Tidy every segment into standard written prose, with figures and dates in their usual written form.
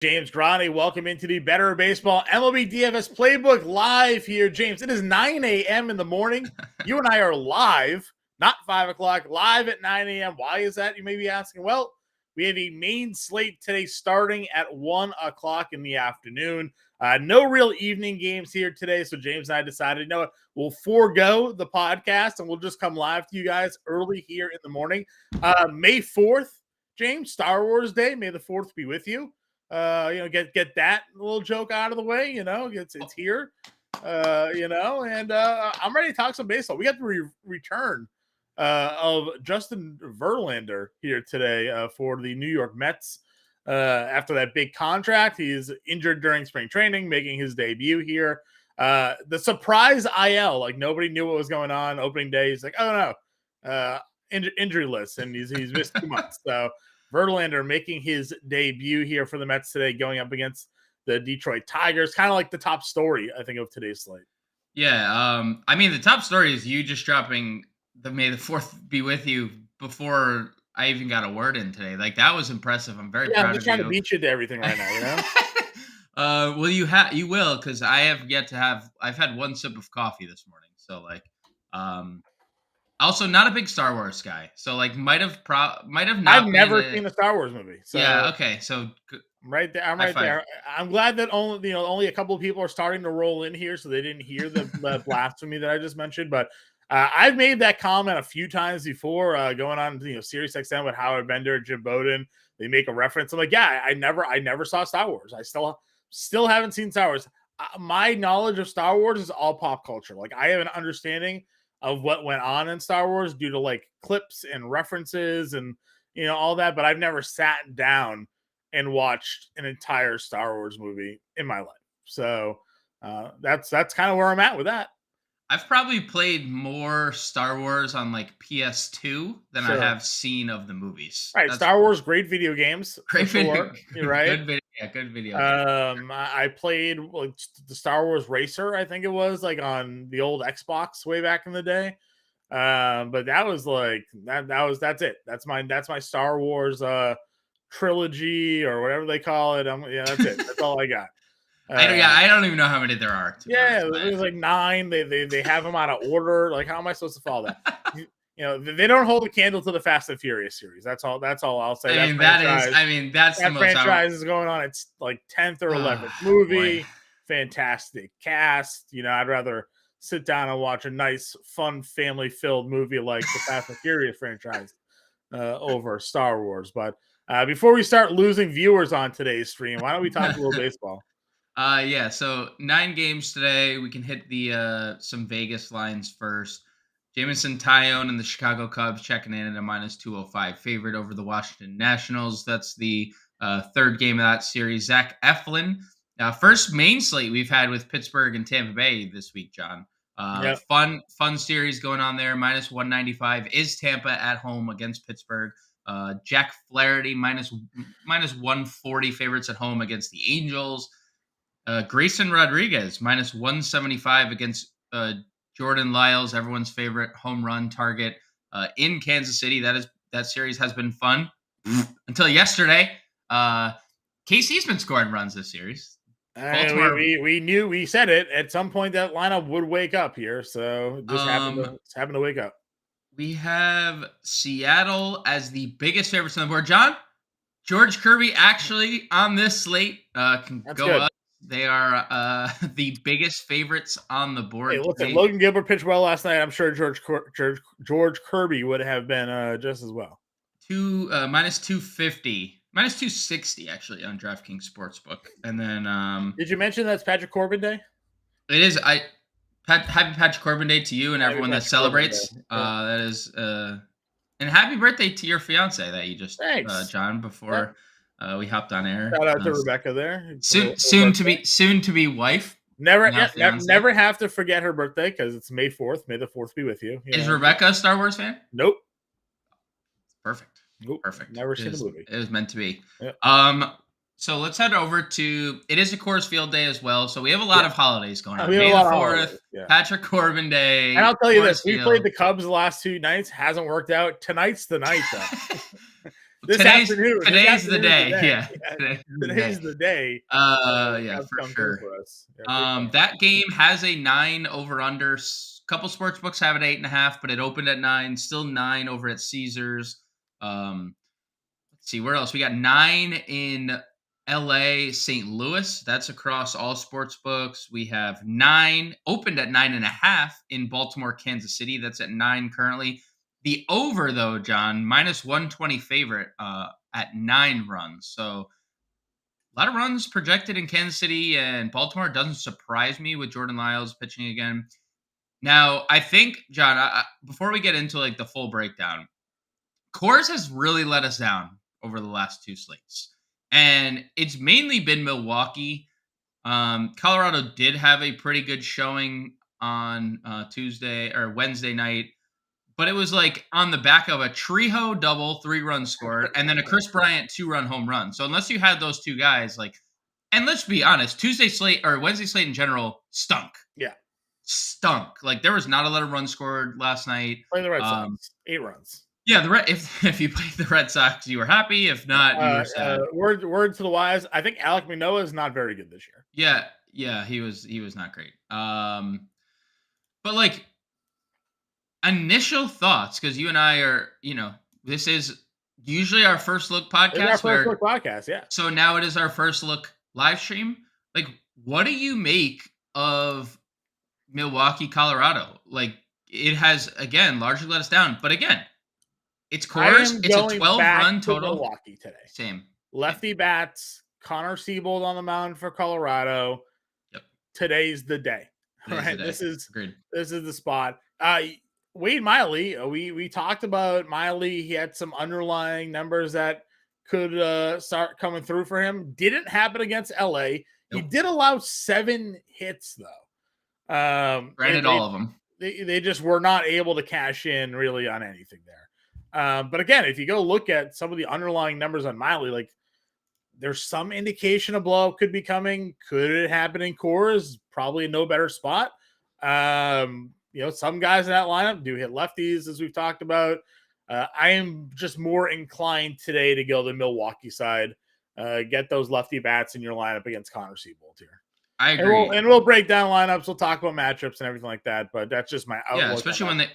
James Grande, welcome into the Better Baseball MLB DFS Playbook live here. James, it is 9 a.m. in the morning. You and I are live, not 5 o'clock, live at 9 a.m. Why is that, you may be asking? Well, we have a main slate today starting at 1 o'clock in the afternoon. No real evening games here today, so James and I decided, you know what, we'll forego the podcast and we'll just come live to you guys early here in the morning. May 4th, James, Star Wars Day. May the 4th be with you. Get that little joke out of the way. It's here. And I'm ready to talk some baseball. We got the return of Justin Verlander here today for the New York Mets. After that big contract, he's injured during spring training, making his debut here. The surprise IL, like nobody knew what was going on. Opening day, he's like, oh no, injury list, and he's missed 2 months. So Verlander making his debut here for the Mets today, going up against the Detroit Tigers. Kind of like the top story, I think, of today's slate. Yeah, the top story is you just dropping the May the 4th be with you before I even got a word in today. Like, that was impressive. I'm very proud of you. I'm just trying to beat you to everything right now, you know? Well, you will, because I've had one sip of coffee this morning. So, also not a big Star Wars guy. So, might have not. I've never seen a Star Wars movie. So yeah, okay. So I'm right there. I'm right there. I'm glad that only a couple of people are starting to roll in here, so they didn't hear the blasphemy that I just mentioned. But I've made that comment a few times before, going on Sirius XM with Howard Bender, Jim Bowden. They make a reference. I'm like, yeah, I never saw Star Wars. I still haven't seen Star Wars. My knowledge of Star Wars is all pop culture. Like, I have an understanding of what went on in Star Wars due to clips and references and all that, but I've never sat down and watched an entire Star Wars movie in my life. So that's kind of where I'm at with that. I've probably played more Star Wars on PS2 than I have seen of the movies. Right, Star Wars, great video games. Great video. You're right. Good video. I played the Star Wars Racer, I think it was, on the old Xbox way back in the day. But that was that's it. That's my Star Wars trilogy or whatever they call it. That's it. That's all I got. I don't even know how many there are. It was 9. They have them out of order. How am I supposed to follow that? They don't hold a candle to the Fast and Furious series. That's all I'll say. That's that franchise is going on. It's 10th or 11th movie. Boy. Fantastic cast. I'd rather sit down and watch a nice, fun, family-filled movie like the Fast and Furious franchise over Star Wars. But before we start losing viewers on today's stream, why don't we talk a little baseball? So 9 games today. We can hit the some Vegas lines first. Jameson Taillon and the Chicago Cubs checking in at a -205 favorite over the Washington Nationals. That's the third game of that series. Zach Eflin, first main slate we've had with Pittsburgh and Tampa Bay this week, John. Yep. Fun series going on there. -195 is Tampa at home against Pittsburgh. Jack Flaherty -140 favorites at home against the Angels. Grayson Rodriguez -175 against Jordan Lyles, everyone's favorite home run target in Kansas City. That series has been fun until yesterday. KC's been scoring runs this series. We said it at some point that lineup would wake up here, so just happened to wake up. We have Seattle as the biggest favorites on the board. John, George Kirby actually on this slate can That's go good. up. They are the biggest favorites on the board. Hey, listen, Logan Gilbert pitched well last night. I'm sure George Kirby would have been just as well. -250, -260 actually on DraftKings Sportsbook. And then did you mention that's Patrick Corbin Day? It is. Happy Patrick Corbin Day to you and everyone that celebrates. Yeah. That is and happy birthday to your fiance that you just John before. We hopped on air. Shout out to Rebecca there. Soon to be wife. Never have to forget her birthday because it's May 4th. May the 4th be with you. Is Rebecca a Star Wars fan? Nope. Perfect. Nope. Perfect. Never seen the movie. It was meant to be. Yep. So let's head over to. It is a Coors Field Day as well, so we have a lot of holidays going on. May the 4th, Patrick Corbin Day. And I'll tell you this: we played the Cubs the last 2 nights. Hasn't worked out. Tonight's the night, though. afternoon. Today's the day. Yeah. Yeah. Today's the day. Yeah, Cubs for come through sure. for us. Yeah, That game has a 9 over under. Couple sports books have it 8.5, but it opened at 9. Still 9 over at Caesars. Let's see where else we got 9 in LA, St. Louis. That's across all sports books. We have 9 opened at 9.5 in Baltimore, Kansas City. That's at 9 currently. The over though, John, minus 120 favorite at 9 runs. So a lot of runs projected in Kansas City and Baltimore. Doesn't surprise me with Jordan Lyles pitching again. Now, I think, John, before we get into like the full breakdown, Coors has really let us down over the last 2 slates. And it's mainly been Milwaukee. Colorado did have a pretty good showing on Tuesday or Wednesday night, but it was like on the back of a Trejo double, 3-run scored, and then a Chris Bryant 2-run home run. So unless you had those two guys, like, and let's be honest, Tuesday slate or Wednesday slate in general stunk. Yeah. Stunk. Like there was not a lot of runs scored last night. Playing the Red Sox, 8 runs. Yeah, if you played the Red Sox, you were happy. If not, you were sad. Word to the wise. I think Alek Manoah is not very good this year. Yeah, he was not great. But like initial thoughts, because you and I are, this is usually our first look podcast. It's our first look podcast, yeah. So now it is our first look live stream. Like, what do you make of Milwaukee, Colorado? Like, it has again largely let us down, but again, it's Coors. It's a 12-run total. Milwaukee today. Same. Lefty bats. Connor Siebold on the mound for Colorado. Yep. Today's the day. Right. This is the spot. Wade Miley. We talked about Miley. He had some underlying numbers that could start coming through for him. Didn't happen against LA. Nope. He did allow 7 hits though. Granted, all of them. They just were not able to cash in really on anything there. But again, if you go look at some of the underlying numbers on Miley, like there's some indication a blowout could be coming. Could it happen in Coors? Probably no better spot. Some guys in that lineup do hit lefties, as we've talked about. I am just more inclined today to go the Milwaukee side. Get those lefty bats in your lineup against Connor Siebold here. I agree. And we'll break down lineups. We'll talk about matchups and everything like that. But that's just my outlook. Yeah, especially when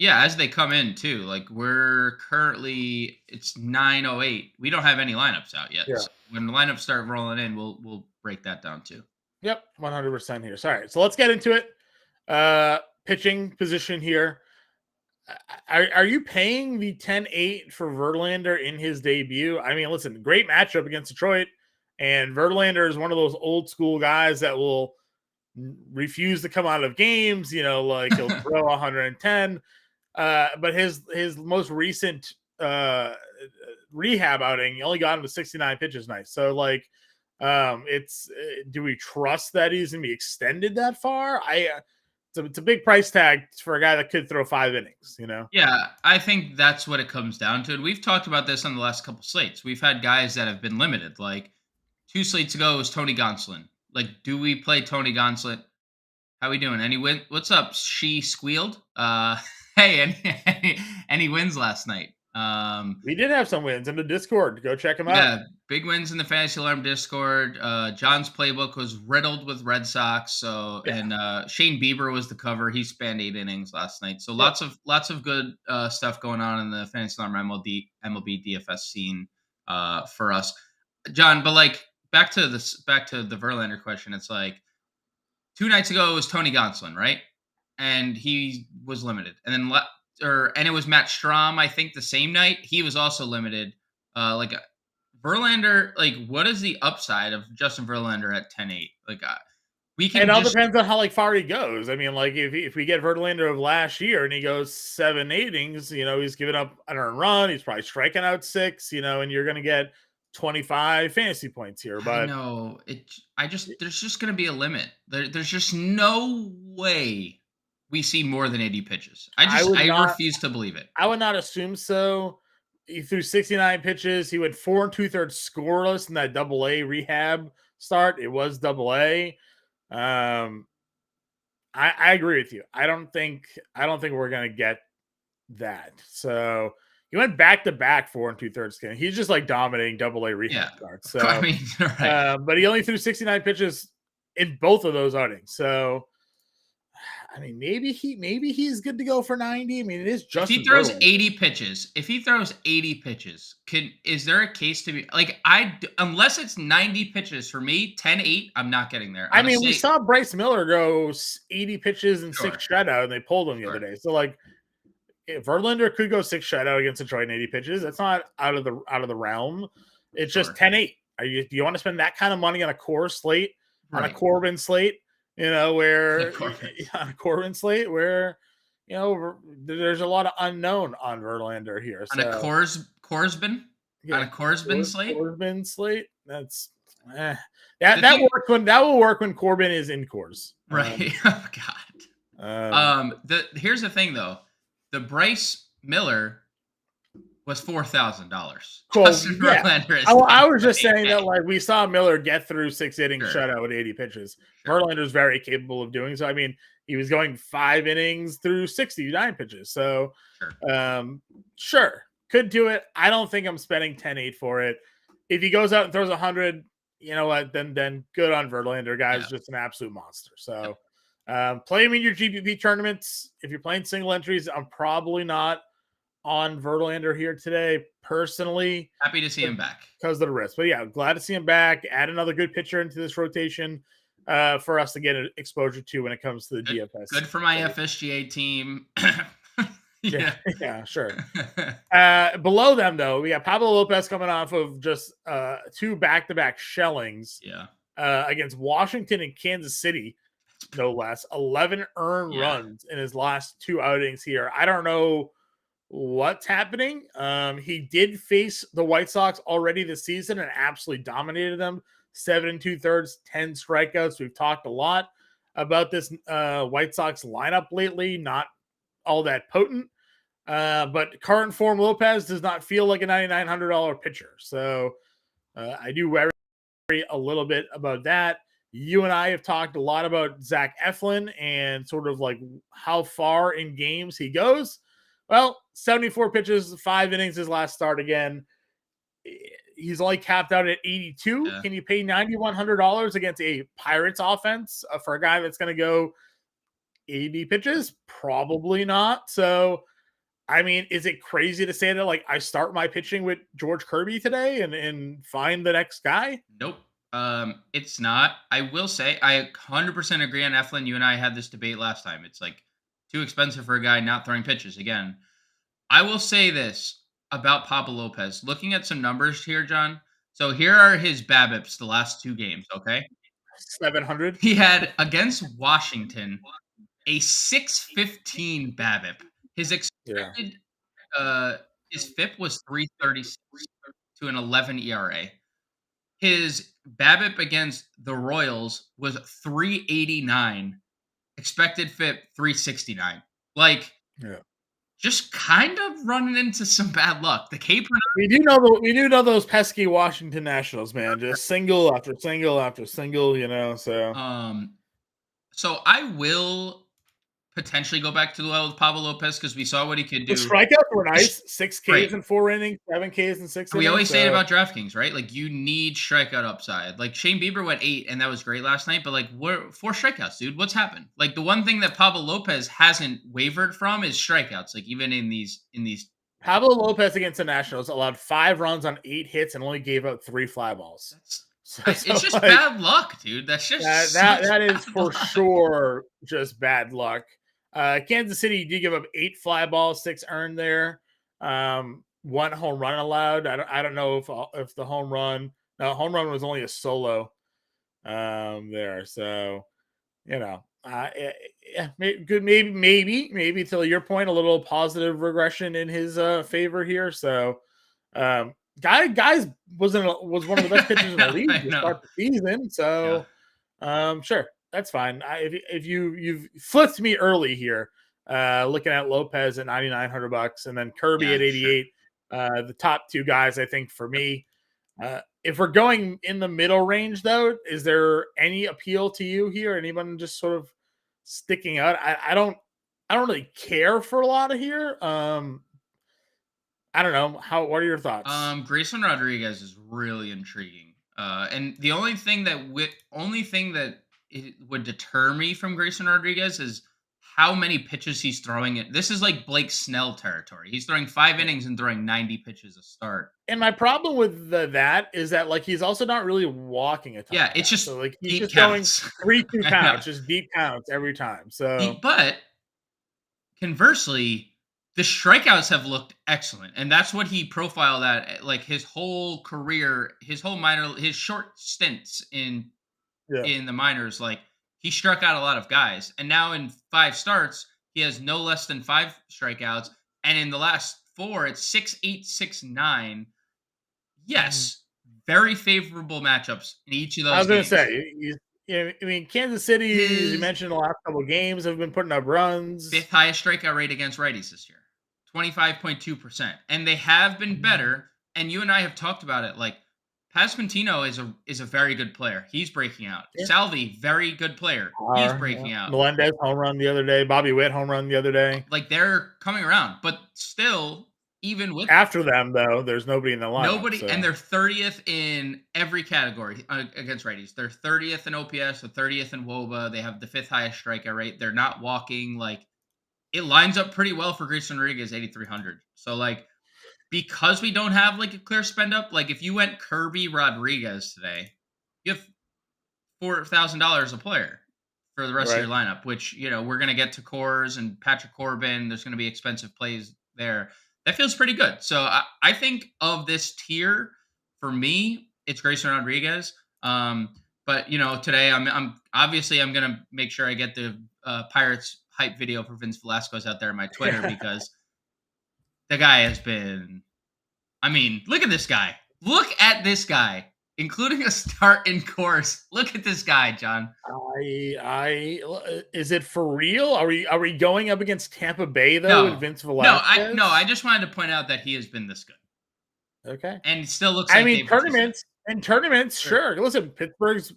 as they come in too. Like we're currently, it's 9:08. We don't have any lineups out yet. Yeah. So when the lineups start rolling in, we'll break that down too. Yep, 100% here. All right, so let's get into it. Pitching position here. Are you paying the 10-8 for Verlander in his debut? I mean, listen, great matchup against Detroit. And Verlander is one of those old school guys that will refuse to come out of games, like he'll throw 110. But his most recent rehab outing, he only got him to 69 pitches. Nice. So like, do we trust that he's going to be extended that far? It's a big price tag for a guy that could throw 5 innings, Yeah, I think that's what it comes down to. And we've talked about this on the last couple slates. We've had guys that have been limited, like 2 slates ago was Tony Gonsolin. Like, do we play Tony Gonsolin? How we doing? Any win? What's up? She squealed. Hey, any wins last night? We did have some wins in the Discord. Go check them out. Yeah, big wins in the Fantasy Alarm Discord. John's playbook was riddled with Red Sox. So and Shane Bieber was the cover. He spanned 8 innings last night. So lots of good stuff going on in the Fantasy Alarm MLB DFS scene for us, John. But like back to the Verlander question. It's like 2 nights ago it was Tony Gonsolin, right? And he was limited, and then and it was Matt Strahm, I think, the same night. He was also limited. Verlander, like, what is the upside of Justin Verlander at 10-8? Like, it all depends on how far he goes. I mean, like, if we get Verlander of last year and he goes 7 innings, he's giving up an earned run. He's probably striking out 6, and you're going to get 25 fantasy points here. But no, there's just going to be a limit. There's just no way we see more than 80 pitches. I refuse to believe it. I would not assume so. He threw 69 pitches. He went 4 2/3 scoreless in that AA rehab start. It was AA. I agree with you. I don't think we're gonna get that. So He went back to back 4 2/3 game. He's just like dominating double-A rehab cards. So, I mean, right. but he only threw 69 pitches in both of those outings. So, I mean, maybe he's good to go for 90. I mean, it is If he Justin throws Verlander. 80 pitches, is there a case to be like unless it's 90 pitches for me, 10-8, I'm not getting there. I mean, we saw Bryce Miller go 80 pitches and 6 shutout, and they pulled him the other day. So, like, if Verlander could go 6 shutout against Detroit in 80 pitches, that's not out of the realm. It's just 10-8. Do you want to spend that kind of money on a core slate, on a Corbin slate? Where on a Corbin slate where there's a lot of unknown on Verlander here. On a Corbin slate. Corbin slate. That's that will work when Corbin is in Coors. Right. Oh God. Here's the thing though. The Bryce Miller was $4,000. Justin Verlander is I was just saying that, like, we saw Miller get through 6 innings shutout with 80 pitches. Verlander is very capable of doing so. I mean, he was going 5 innings through 69 pitches. So, sure, could do it. I don't think I'm spending 10-8 for it. If he goes out and throws 100, you know what? Then good on Verlander. Guy's just an absolute monster. So, play him in your GPP tournaments. If you're playing single entries, I'm probably not on Verlander here today. Personally, happy to see him back because of the risk. But yeah, glad to see him back. Add another good pitcher into this rotation for us to get exposure to when it comes to the DFS. Good for my FSGA team. Yeah, sure. Below them, though, we got Pablo Lopez coming off of just 2 back-to-back shellings. Against Washington and Kansas City, no less. 11 earned runs in his last 2 outings here. I don't know what's happening. He did face the White Sox already this season and absolutely dominated them. 7 2/3, 10 strikeouts. We've talked a lot about this White Sox lineup lately. Not all that potent. But current form Lopez does not feel like a $9,900 pitcher. So I do worry a little bit about that. You and I have talked a lot about Zach Eflin and sort of like how far in games he goes. Well, 74 pitches, 5 innings his last start again. He's only capped out at 82. Yeah. Can you pay $9,100 against a Pirates offense for a guy that's going to go 80 pitches? Probably not. So, I mean, is it crazy to say that, like, I start my pitching with George Kirby today and find the next guy? Nope. It's not. I will say I 100% agree on Eflin. You and I had this debate last time. It's like too expensive for a guy not throwing pitches again. I will say this about Pablo Lopez. Looking at some numbers here, John. So here are his BABIPs the last 2 games, okay? 700. He had against Washington a 615 BABIP. His expected his FIP was 336 to an 11 ERA. His BABIP against the Royals was 389. Expected FIP 369. Like, just kind of running into some bad luck. The K we do know those pesky Washington Nationals, man. Just single after single after single, So I will potentially go back to the well with Pablo Lopez because we saw what he could do. The strikeouts were nice. 6 Ks in 4 innings, 7 Ks in 6 innings. We always say it about DraftKings, right? Like, you need strikeout upside. Like, Shane Bieber went 8, and that was great last night. But, like, 4 strikeouts, dude. What's happened? Like, the one thing that Pablo Lopez hasn't wavered from is strikeouts. Like, even in these. Pablo Lopez against the Nationals allowed 5 runs on 8 hits and only gave up 3 fly balls. It's just like, bad luck, dude. That's just that is for sure just bad luck. Kansas City did give up 8 fly balls, 6 earned there. 1 home run allowed. I don't know if the home run was only a solo there. So, maybe to your point, a little positive regression in his favor here. So, guys was one of the best pitchers in the league to start the season. So, sure. That's fine. If you've flipped me early here, looking at Lopez at $9,900 and then Kirby at 88, the top 2 guys I think for me. If we're going in the middle range, though, is there any appeal to you here? Anyone just sort of sticking out? I don't really care for a lot of here. I don't know. What are your thoughts? Grayson Rodriguez is really intriguing. And the only thing that it would deter me from Grayson Rodriguez is how many pitches he's throwing. It. This is like Blake Snell territory. He's throwing 5 innings and throwing 90 pitches a start. And my problem with that is that like he's also not really walking a ton Yeah, of it's guys. just So like he's deep just going counts. 3-2 I know. counts, just deep counts every time. So But conversely, the strikeouts have looked excellent, and that's what he profiled at like his whole career, his short stints yeah. in the minors. Like he struck out a lot of guys, and now in 5 starts, he has no less than 5 strikeouts, and in the last 4, it's 6-8, 6-9. Mhm. Yes, very favorable matchups in each of I those was gonna games. say, yeah, I mean, Kansas City, as you His mentioned, the last couple of games have been putting up runs. fifth highest strikeout rate against righties this year, 25.2%. And they have been Mhm. better. And you and I have talked about it. Like Pasquantino is a very good player. He's breaking out. Yeah. Salvi, very good player. He's Yeah. breaking out. Melendez home run the other day. Bobby Witt home run the other day. Like they're coming around. But still, even with After them, though, there's nobody in the lineup. nobody, and So they're 30th in every category against righties. They're 30th in OPS, they're 30th in WOBA. They have the fifth highest strikeout rate. They're not walking. Like it lines up pretty well for Grayson Rodriguez, 8,300. So like because we don't have like a clear spend up, like if you went Kirby Rodriguez today, you have $4,000 a player for the rest of right. your lineup. Which we're gonna get to Coors and Patrick Corbin. There's gonna be expensive plays there. That feels pretty good. So I think of this tier for me, it's Grayson Rodriguez. But today I'm gonna make sure I get the Pirates hype video for Vince Velasquez out there on my Twitter because the guy has been. I mean, look at this guy. Look at this guy, including a start in course. Look at this guy, John. Is it for real? Are we going up against Tampa Bay though with No, Vince I Velasquez? just wanted to point out that he has been this good, Okay. and it still looks I like mean, Dave Bautista. tournaments, Sure. sure. Listen, Pittsburgh's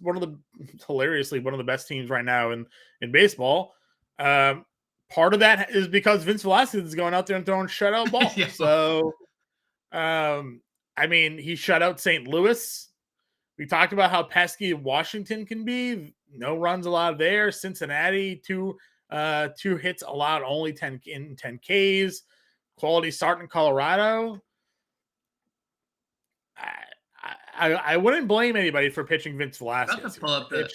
hilariously one of the best teams right now in baseball. Um, Part of that is because Vince Velasquez is going out there and throwing shutout balls. Yeah. So, um, I mean, he shut out St. Louis. We talked about how pesky Washington can be. No runs allowed there. Cincinnati, two hits allowed, only 10 Ks. Quality start in Colorado. I wouldn't blame anybody for pitching Vince Velasquez here. It's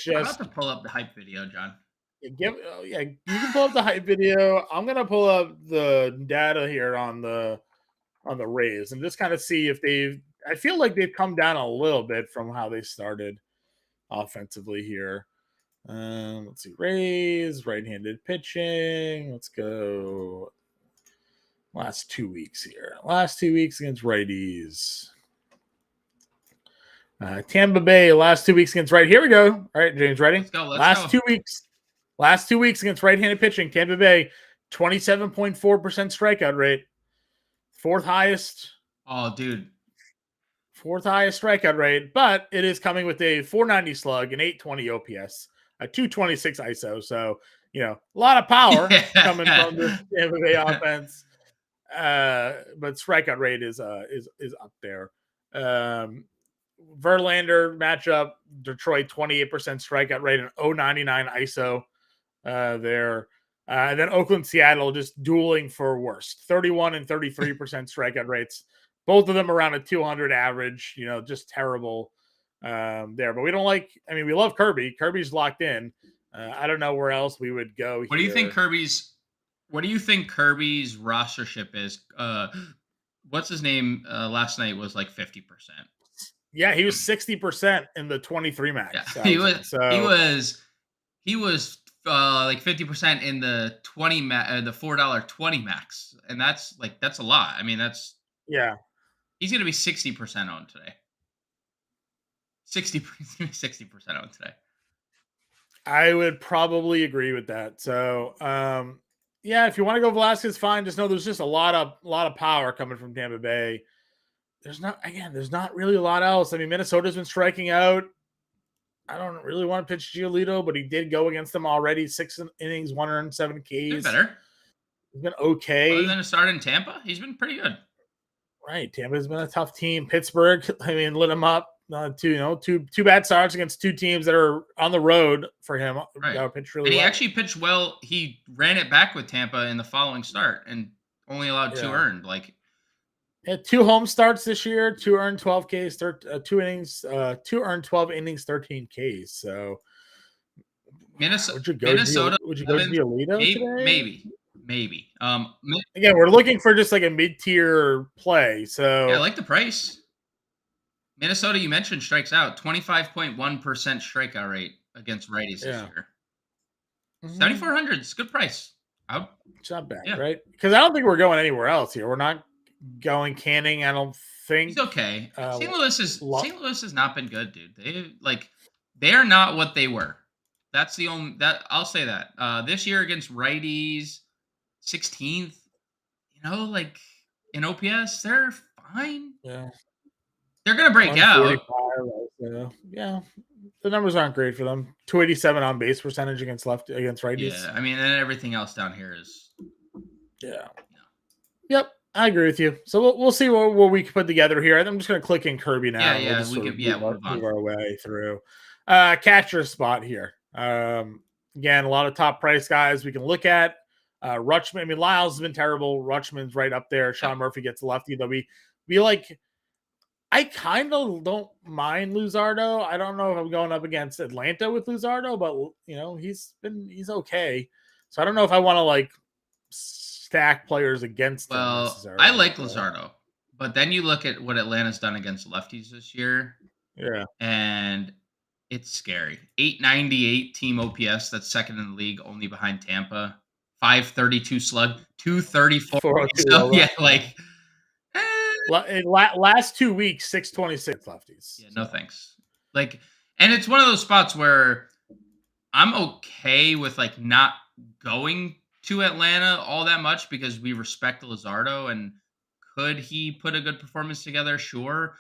I'm about just to pull up the hype video, John. yeah, you can pull up the hype video. I'm gonna pull up the data here on the Rays and just kind of see if they've. I feel like they've come down a little bit from how they started offensively here. Let's see, Rays right-handed pitching. Let's go. Last 2 weeks here. Last 2 weeks against righties. Tampa Bay last 2 weeks against right. Here we go. All right, James, ready? Let's go. Let's Last go. 2 weeks. Last 2 weeks against right-handed pitching. Tampa Bay, 27.4% strikeout rate. Fourth highest Oh, dude. strikeout rate, but it is coming with a 490 slug, an 820 OPS, a 226 ISO. So, a lot of power coming from this Tampa Bay offense. But strikeout rate is up there. Verlander matchup, Detroit 28% strikeout rate and 099 ISO there. And then Oakland, Seattle just dueling for worst, 31 and 33% strikeout rates. Both of them around a 200 average, just terrible there. But we don't we love Kirby. Kirby's locked in. I don't know where else we would go What do you think here. Kirby's? What do you think Kirby's rostership is? What's his name? Last night was like 50%. Yeah, he was 60% in the 23 Yeah, max. he was. He So was. He was like 50% in the the $4.20 max, and that's a lot. I mean, yeah, he's gonna be 60% on today. 60% on today. I would probably agree with that. So, yeah, if you want to go Velasquez, fine. Just know there's just a lot of power coming from Tampa Bay. There's not really a lot else. I mean, Minnesota's been striking out. I don't really want to pitch Giolito, but he did go against them already. 6 innings, 107 Been Ks. better. He's been Other okay. than a start in Tampa, he's been pretty good. Right. Tampa's been a tough team. Pittsburgh, I mean, lit him up. Two bad starts against two teams that are on the road for him. Right. Pitched really And he well. actually pitched well. He ran it back with Tampa in the following start and only allowed 2 earned. Like, yeah, 2 home starts this year, 2 earned 12 Ks, 2 innings, 2 earned 12 innings, 13 Ks. So Minnesota, would you go to Minnesota, Giolito today? maybe. Again, we're looking for just like a mid-tier play. So Yeah, I like the price. Minnesota, you mentioned, strikes out 25.1% strikeout rate against righties this year. 7,400 is a good price. It's not bad, Yeah. right? Because I don't think we're going anywhere else here. We're not going Canning. I don't think He's okay. St. Louis has not been good, dude. They are not what they were. That's the only that I'll say that. This year against righties, 16th, like in OPS, they're fine. Yeah. They're gonna break out. Yeah. The numbers aren't great for them. 287 on base percentage against righties. Yeah, I mean, and everything else down here is. Yeah. Yep, I agree with you. So we'll see what we can put together here. I'm just going to click in Kirby now. Yeah, we'll move our way through. Catcher spot here. Again, a lot of top price guys we can look at. Rutschman. I mean, Lyles has been terrible. Rutschman's right up there. Sean Murphy gets lefty. Though we like. I kind of don't mind Luzardo. I don't know if I'm going up against Atlanta with Luzardo, but he's okay. So I don't know if I want to like stack players against them necessarily. I like Luzardo, but then you look at what Atlanta's done against lefties this year. Yeah. And it's scary. 898 team OPS, that's second in the league, only behind Tampa. 532 slug, 234. So, yeah, like last 2 weeks, 626 lefties. Yeah, no thanks. Like, and it's one of those spots where I'm okay with like not going to Atlanta all that much because we respect Luzardo, and could he put a good performance together? Sure.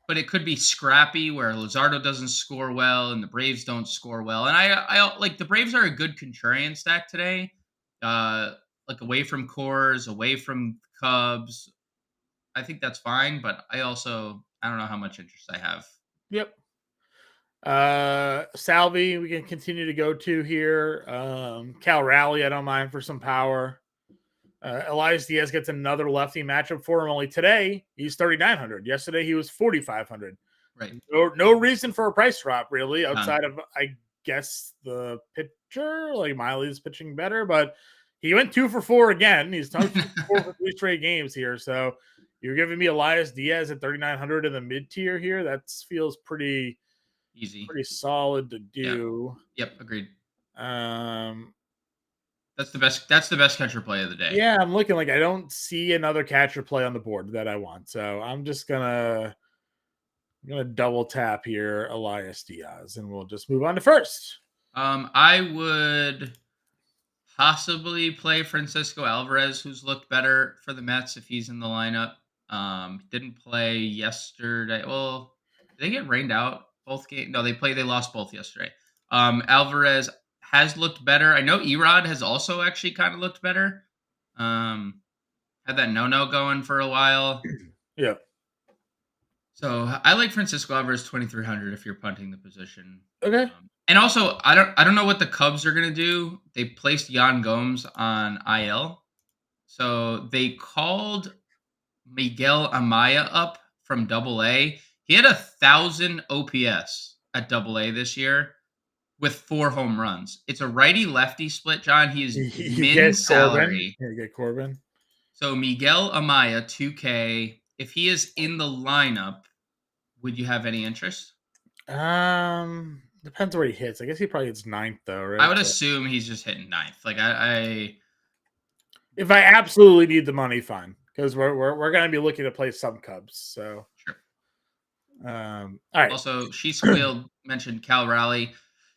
But it could be scrappy where Luzardo doesn't score well and the Braves don't score well. And I like the Braves are a good contrarian stack today. Like away from Coors, away from Cubs. I think that's fine, but I don't know how much interest I have. Yep. Salvi, we can continue to go to here. Cal Raleigh, I don't mind for some power. Elias Diaz gets another lefty matchup for him. Only today, he's 3,900. Yesterday, he was 4,500. Right. No reason for a price drop, really, outside of, I guess, the pitcher. Like, Miley's pitching better, but he went 2 for 4 again. He's 2 for 4 for 3 straight games here. So you're giving me Elias Diaz at 3,900 in the mid-tier here. That feels pretty easy, pretty solid to do. Yep, agreed. That's the best catcher play of the day. Yeah, I'm looking like I don't see another catcher play on the board that I want. So I'm just gonna double tap here Elias Diaz, and we'll just move on to first. I would possibly play Francisco Alvarez, who's looked better for the Mets if he's in the lineup. Didn't play yesterday. Well, did they get rained out both games? No, they lost both yesterday. Alvarez has looked better. I know Erod has also actually kind of looked better. Had that no going for a while. Yeah. So I like Francisco Alvarez 2,300 if you're punting the position. Okay. And also, I don't know what the Cubs are gonna do. They placed Yan Gomes on IL, so they called Miguel Amaya up from AA. He had 1,000 OPS at AA this year with 4 home runs. It's a righty-lefty split, John. He is min salary. You get Corbin. So Miguel Amaya, 2K. If he is in the lineup, would you have any interest? Depends where he hits. I guess he probably hits 9th, though, right? I would assume he's just hitting 9th. Like if I absolutely need the money, fine, because we're going to be looking to play some Cubs. So sure. All right. Also, She Squealed mentioned Cal Raleigh.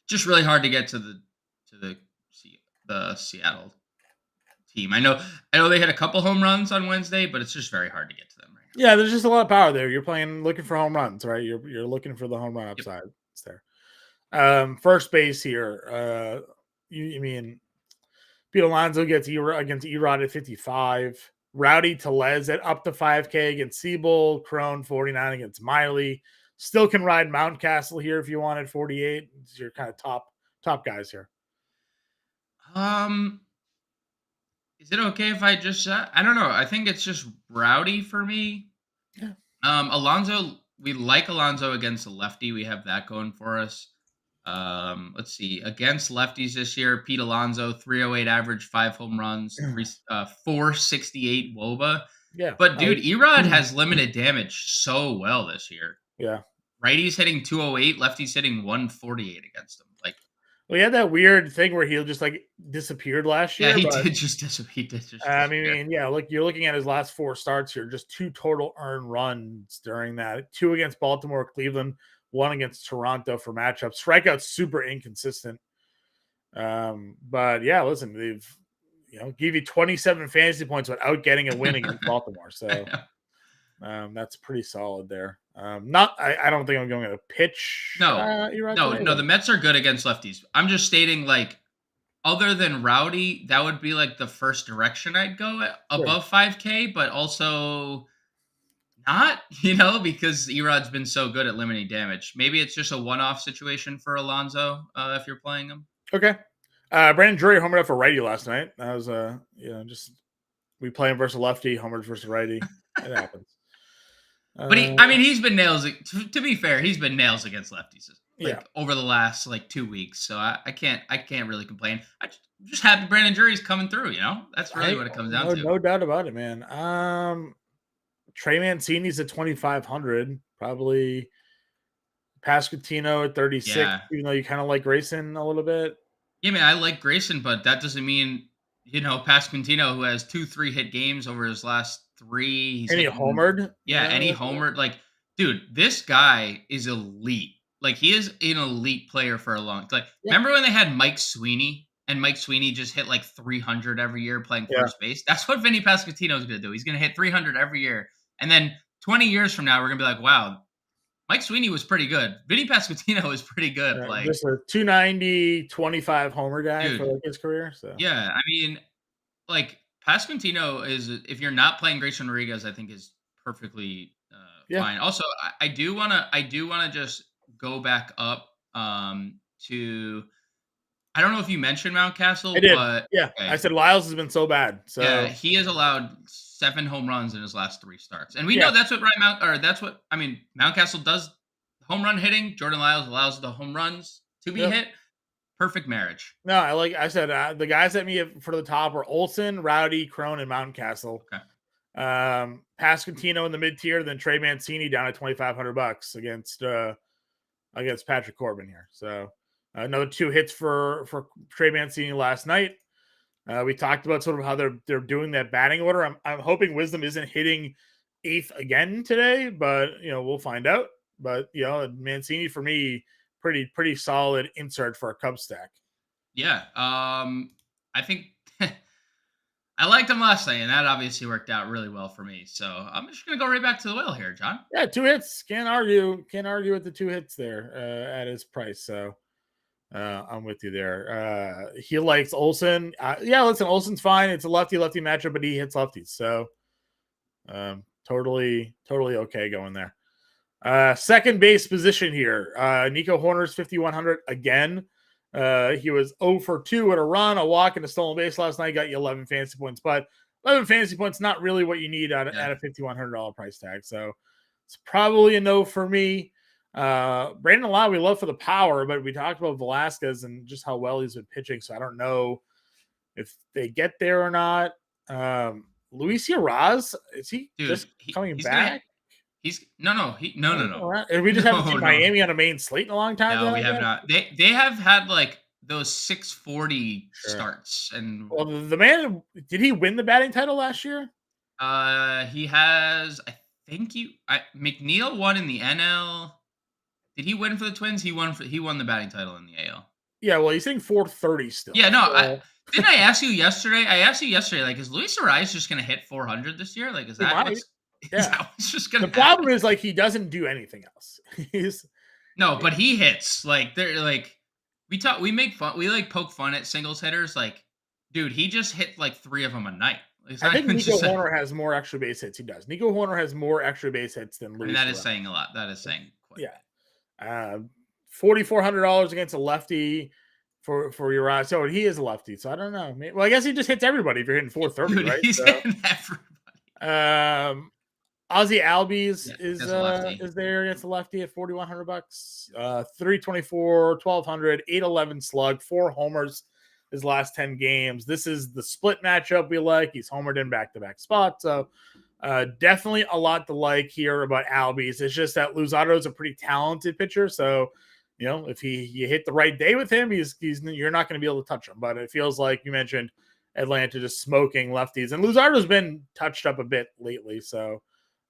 Just really hard to get to the Seattle team. I know they had a couple home runs on Wednesday, but it's just very hard to get to them right now. Yeah, there's just a lot of power there. You're looking for home runs, right? You're looking for the home run upside. Yep. It's there. First base you mean Pete Alonso gets against Erod at 55. Rowdy Tellez at up to 5K against Siebel, Crone 49 against Miley. Still can ride Mountcastle here if you wanted 48. It's your kind of top guys here. Is it okay if I just I don't know. I think it's just Rowdy for me. Yeah. Alonso, we like Alonso against the lefty. We have that going for us. Let's see. Against lefties this year, Pete Alonso, 308 average, 5 home runs, 468 WOBA. Yeah. But dude, Erod has limited damage so well this year. Yeah. Righty's hitting 208, lefty's hitting 148 against him. Like, well, he had that weird thing where he just like disappeared last year. Yeah, he did just disappear. I mean, yeah, look, you're looking at his last 4 starts here, just 2 total earned runs during that. 2 against Baltimore, Cleveland, 1 against Toronto for matchups. Strikeouts super inconsistent. But yeah, listen, they've give you 27 fantasy points without getting a win against Baltimore. So that's pretty solid there. I don't think I'm going to pitch. No, the Mets are good against lefties. I'm just stating, like, other than Rowdy, that would be like the first direction I'd go at, above 5K, but also not, because Erod's been so good at limiting damage. Maybe it's just a one-off situation for Alonso if you're playing him. Okay. Brandon Drury homered up for righty last night. That was just we play him versus lefty, homers versus righty. It happens. But he's been nails. To be fair, he's been nails against lefties over the last 2 weeks. So I can't really complain. I'm just happy Brandon Drury's coming through. That's really what it comes down to. No doubt about it, man. Trey Mancini's at 2,500, probably. Pasquantino at 36. Yeah. Even though you kind of like Grayson a little bit. Yeah, man, I like Grayson, but that doesn't mean Pasquantino, who has 2 3-hit games over his last 3. He's homered. Yeah, and he homered. Like, dude, this guy is elite. Like, he is an elite player for a long time. Remember when they had Mike Sweeney, and Mike Sweeney just hit 300 every year playing first base? That's what Vinny Pasquantino is going to do. He's going to hit 300 every year. And then 20 years from now, we're going to be like, wow, Mike Sweeney was pretty good. Vinny Pasquantino was pretty good. Just a 290, 25 homer guy for his career. So yeah, I mean, Pasquantino is, if you're not playing Grayson Rodriguez, I think is perfectly fine. Also, I do wanna just go back up to. I don't know if you mentioned Mountcastle. I did. But yeah, okay. I said Lyles has been so bad. So yeah, he has allowed 7 home runs in his last 3 starts, and we know that's what Mountcastle does. Home run hitting. Jordan Lyles allows the home runs to be hit. Perfect marriage. No, I said the guys that me for the top are Olsen, Rowdy, Crone, and Mountcastle. Okay. Pasquantino in the mid tier, then Trey Mancini down at $2,500 against Patrick Corbin here. So another 2 hits for Trey Mancini last night. We talked about sort of how they're doing that batting order. I'm hoping Wisdom isn't hitting 8th again today, but we'll find out. But Mancini for me, pretty solid insert for a Cubs stack. Yeah, I think I liked him last night, and that obviously worked out really well for me. So I'm just gonna go right back to the well here, John. Yeah, 2 hits. Can't argue with the 2 hits there at his price. So I'm with you there. He likes Olsen. Listen, Olsen's fine. It's a lefty matchup, but he hits lefties. So totally okay going there. Second base position here. Nico Horner's 5,100 again. He was 0 for 2 at a run, a walk, and a stolen base last night. Got you 11 fantasy points, but 11 fantasy points not really what you need at a $5,100 price tag. So it's probably a no for me. Brandon Lau, we love for the power, but we talked about Velasquez and just how well he's been pitching. So I don't know if they get there or not. Luis Urias, is he coming back? No. And we just haven't seen Miami on a main slate in a long time. No, we have not. They have had those 640 starts, and the man, did he win the batting title last year? He has. I think McNeil won in the NL. Did he win for the Twins? He won the batting title in the AL. Yeah, well, he's hitting 430 still. Yeah, no. Didn't I ask you yesterday? Is Luis Urias just going to hit 400 this year? Is that what's just gonna happen? Problem is he doesn't do anything else. But he hits. We make fun, we poke fun at singles hitters. Dude, he just hit 3 of them a night. It's I not think even Nico just like, Horner has more extra base hits. He does. Nico Horner has more extra base hits than I mean, Luis that is Guerrero. saying a lot. That is saying quite a Yeah. bit. $4,400 against a lefty for Uriah. So he is a lefty. So I don't know. Well, I guess he just hits everybody if you're hitting 430, Dude, right? he's So hitting everybody. Ozzy Albies Yeah, is as a lefty. there against the lefty at $4,100. 324, 1,200, 811 slug, 4 homers his last 10 games. This is the split matchup we like. He's homered in back-to-back spots. So definitely a lot to like here about Albies. It's just that Luzardo is a pretty talented pitcher. So, if you hit the right day with him, you're not going to be able to touch him. But it feels like you mentioned Atlanta just smoking lefties. And Luzardo's been touched up a bit lately. So,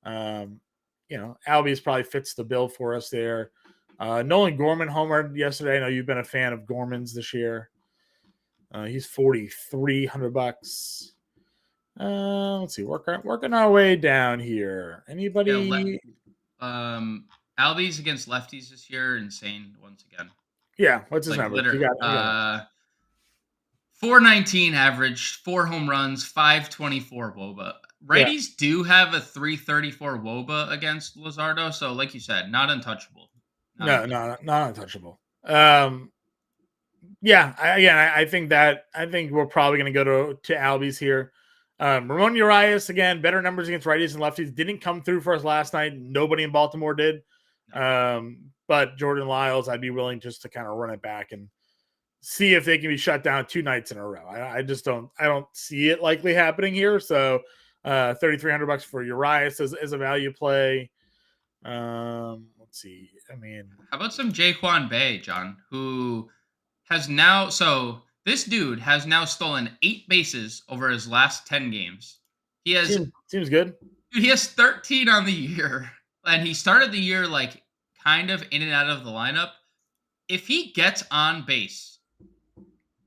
Albies probably fits the bill for us there. Nolan Gorman homered yesterday. I know you've been a fan of Gorman's this year. He's $4,300. Let's see. Working our way down here. Anybody? Albies against lefties this year, insane once again. Yeah. What's his Like number? literally, You got 419 average, 4 home runs, 524 WOBA. Yeah. Righties do have a 334 WOBA against Luzardo, so like you said, not untouchable. Not untouchable. Yeah. I think we're probably going to go to Albies here. Ramon Urias, again, better numbers against righties and lefties. Didn't come through for us last night. Nobody in Baltimore did. But Jordan Lyles, I'd be willing just to kind of run it back and see if they can be shut down 2 nights in a row. I don't see it likely happening here. So $3,300 for Urias as a value play. Let's see. I mean, how about some Jaquan Bay, John, who has now, so this dude has now stolen 8 bases over his last 10 games. He has seems good. Dude, he has 13 on the year, and he started the year like kind of in and out of the lineup. If he gets on base,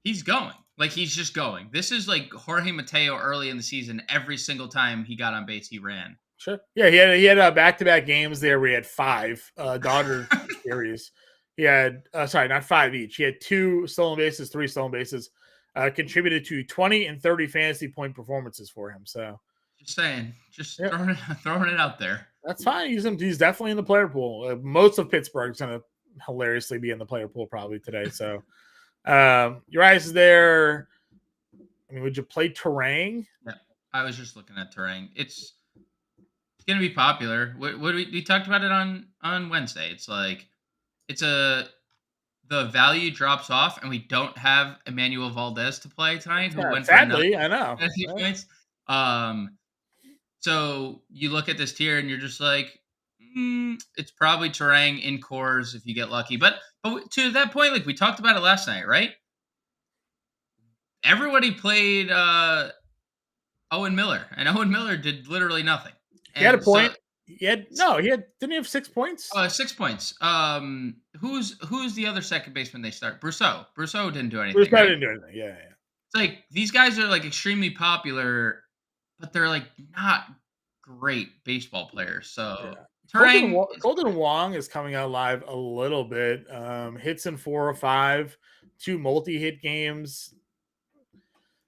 he's going. Like, he's just going. This is like Jorge Mateo early in the season. Every single time he got on base, he ran. Sure. Yeah, he had back-to-back games there where he had 5 Dodgers series. He had not 5 each. He had 2 stolen bases, 3 stolen bases. Contributed to 20 and 30 fantasy point performances for him. So just saying, throwing it out there. That's fine. He's definitely in the player pool. Most of Pittsburgh's going to hilariously be in the player pool probably today. So Urias is there. I mean, would you play Terang? Yeah, I was just looking at Terang. It's going to be popular. What we talked about it on Wednesday. It's like the value drops off, and we don't have Emmanuel Valdez to play tonight. Who went sadly, I know. Points. So you look at this tier, and you're just like, it's probably Terang in cores if you get lucky. But to that point, like we talked about it last night, right? Everybody played Owen Miller, and Owen Miller did literally nothing. He had a point. Didn't he have 6 points? 6 points. Who's the other second baseman they start? Brousseau. Brousseau didn't do anything. Brousseau didn't do anything. Yeah. It's like these guys are like extremely popular, but they're like not great baseball players. So Golden Wong is coming out live a little bit. Hits in 4 or 5, 2 multi-hit games.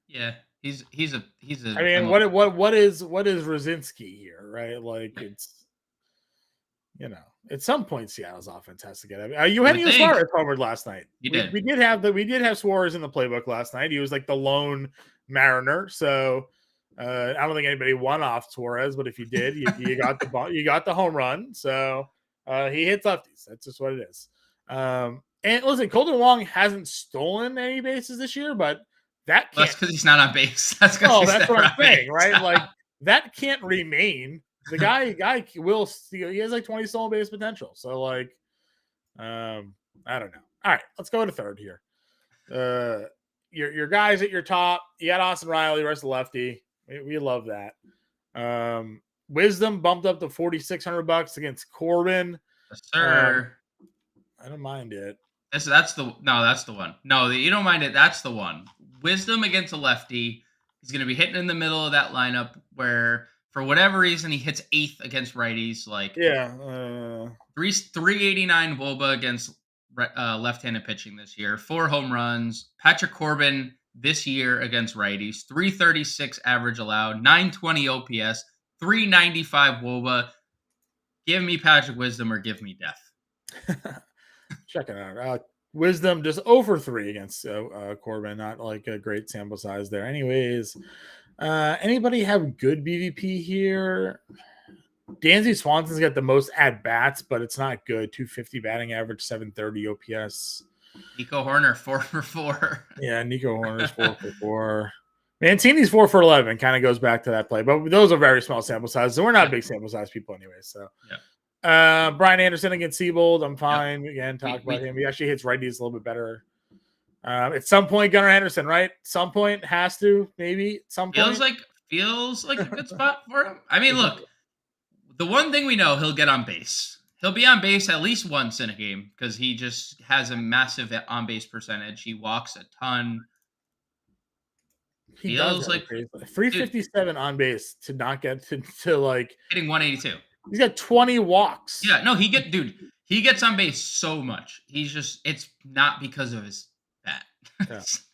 Yeah. He's a. I mean, what is Rosinski here, right? Like it's, at some point Seattle's offense has to get it. Eugenio Suarez homered last night. He did. We did have Suarez in the playbook last night. He was like the lone Mariner. So I don't think anybody won off Suarez, but if you did, you got the home run. So he hits lefties. That's just what it is. And listen, Golden Wong hasn't stolen any bases this year, but that's because he's not on base. That's what I'm saying, right? Like that can't remain. The guy will steal. He has like 20 stolen base potential. So like, I don't know. All right, let's go to third here. Your guys at your top. You got Austin Riley, rest of lefty. We love that. Wisdom bumped up to $4,600 against Corbin. Yes, sir. I don't mind it. That's the one. No, you don't mind it. That's the one. Wisdom against a lefty. He's going to be hitting in the middle of that lineup where, for whatever reason, he hits 8th against righties. Like 389 WOBA against left-handed pitching this year. 4 home runs. Patrick Corbin this year against righties. 336 average allowed, 920 OPS, 395 WOBA. Give me Patrick Wisdom or give me death. Checking out. Wisdom just over 3 against Corbin. Not like a great sample size there. Anyways, anybody have good BVP here? Dansby Swanson's got the most at bats, but it's not good. 250 batting average, 730 OPS. Nico Horner 4 for 4. Yeah, Nico Horner's 4 for 4. Mancini's 4 for 11. Kind of goes back to that play, but those are very small sample sizes. So we're not big sample size people anyway. So Brian Anderson against Siebold, I'm fine. Again, talk about him. He actually hits righties a little bit better. At some point, Gunnar Henderson, right? Some point has to, maybe at some point. Feels like a good spot for him. I mean, look, the one thing we know, he'll get on base. He'll be on base at least once in a game because he just has a massive on base percentage. He walks a ton. He feels like 357 on base to not get to like hitting 182. He's got 20 walks. Yeah, no, he gets on base so much. It's not because of his bat. Let's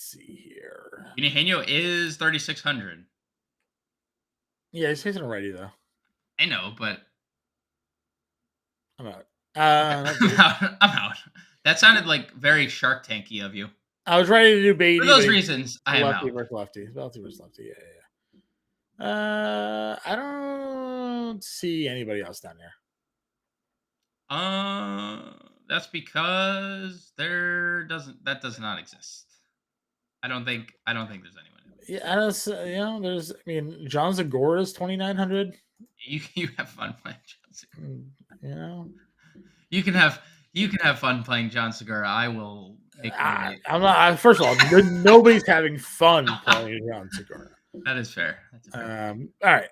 see here. Eugenio is 3,600. Yeah, he's hitting a righty though. I know, but I'm out. I'm out. That sounded like very Shark Tanky of you. I was ready to do Beatty. For those reasons, I am lefty out. Versus lefty. Lefty versus lefty. Yeah. I don't see anybody else down there. That's because that does not exist. I don't think there's anyone else. Yeah, there's. I mean, John Zagora's 2,900. You have fun playing John Segura. You can have fun playing John Segura. I will. I'm not. First of all, nobody's having fun playing John Segura. That is fair. All right.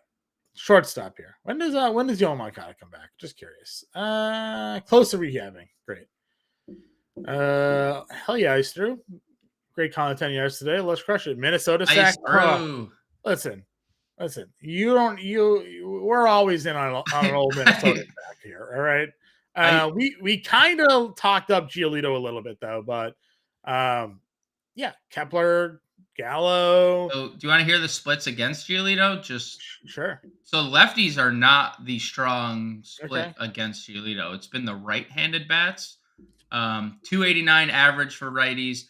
Shortstop here. When does Yoan Moncada come back? Just curious. Close to rehabbing. Great. Hell yeah, Ice Drew. Great content yesterday. Let's crush it. Minnesota sack. Listen. We're always in on an old Minnesota sack here. All right. We kind of talked up Giolito a little bit though, but yeah, Kepler, Gallo. So, do you want to hear the splits against Giolito? Just sure. So lefties are not the strong split against Giolito. It's been the right-handed bats. 289 average for righties,